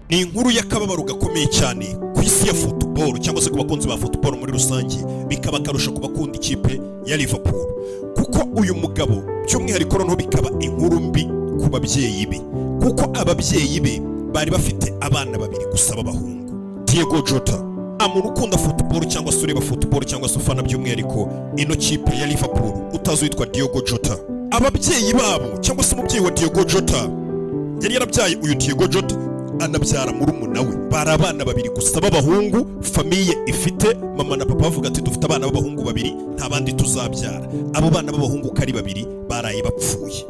ni inkuru y'akababaro gakomeye cyane ku isi ya football cyangwa se ku bakunzi ba football muri rusange, bikaba akarusho ku bakunda ikipe ya Liverpool, kuko uyu mugabo by'umwihariko noneho bikaba inkuru mbi ku babyeyi be, kuko ababyeyi be bari bafite abana babiri gusa b'abahungu. Diego Jota, umuntu ukunda football cyangwa se ureba football cyangwa se ufana by'umwihariko ino kipe ya Liverpool utazi witwa Diego Jota, ababyeyi babo cyangwa se umubyeyi wa Diego Jota yari yarabyaye uyu Diego Jota, anabyara murumuna we. Bari abana babiri gusa b'abahungu, famiye ifite mama na papa bavuga ati dufite abana b'abahungu babiri nta bandi tuzabyara. Abo bana b'abahungu kari babiri baraye bapfuye,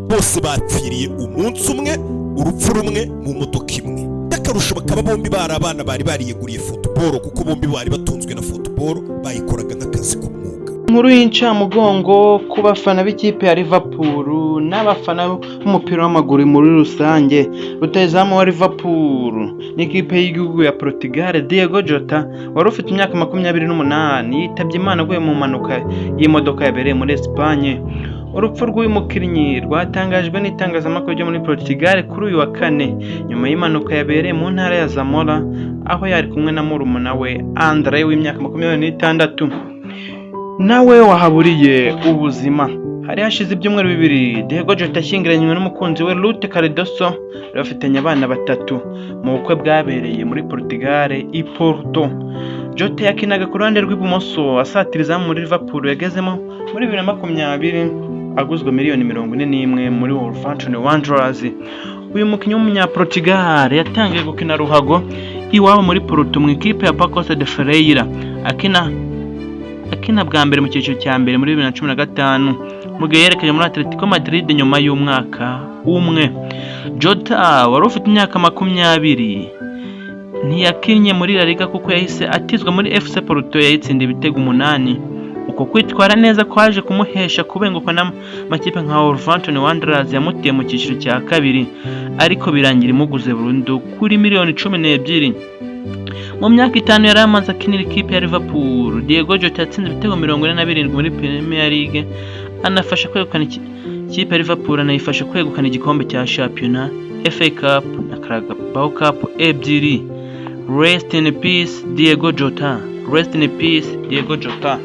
bose bapfiriye umunsi umwe, urupfu rumwe mu modoka imwe. Akarusho bakaba bombi bari abana bari bariyeguriye football, kuko bombi bari batunzwe na football, bayikoraga nk'akazi k'umwuga. Inkuru y'incamugongo ku bafana b'ikipe ya Liverpool n'abafana b'umupira w'amaguru muri rusange. Rutahizamu wa Liverpool n'ikipe y'igihugu ya Portugal Diego Jota wari ufite imyaka 28 yitabye Imana aguye mu mpanuka y'imodoka yabereye muri Espagne. Urupfu rw'uyu mukinnyi rwatangajwe n'itangazamakuru ryo muri Portugal kuri uyu wa kane nyuma y'impanuka yabereye mu ntara ya Zamora, aho yari kumwe na murumuna we Andre w'imyaka 26 nawe wahaburiye ubuzima. Hari hashize ibyumweru bibiri Diego Jota ashyingiranywe n'umukunzi we Ruth Cardoso, bafitanye abana batatu mu bukwe bwabereye muri Portugal i Porto. Jota yakinaga ku ruhande rw'ibumoso asatiriza muri Liverpool yagezemo muri 2020 aguzwe miliyoni 41 muri Wolverhampton Wanderers. Uyu mukinnyi w'umunyaportugal yatangiye gukina ruhago iwabo muri Porto mu ikipe ya Paços de Ferreira, akina bwa mbere mu cyiciro cya mbere muri 2015 mu gihe yerekeje muri Atletico Madrid nyuma y'umwaka umwe. Jota wari ufite imyaka 20 ntiyakinnye muri La Liga kuko yahise atizwa muri FC Porto yayitsinda ibitego 8. Uko kwitwara neza kwaje kumuhesha kubenguka n'amakipe nka Wolverhampton Wanderers yamutiye mu cyiciro cya kabiri, ariko birangira imuguze burundu kuri miliyoni 12. Mu myaka 5 yari amaze akinira ikipe ya Liverpool, Diego Jota yatsinze ibitego 47 muri Premier League, anafasha kwegukana ikipe ya Liverpool anayifasha kwegukana igikombe cya Champions, FA Cup na Carabao Cup ebyiri. Rest in peace Diego Jota. Rest in peace Diego Jota.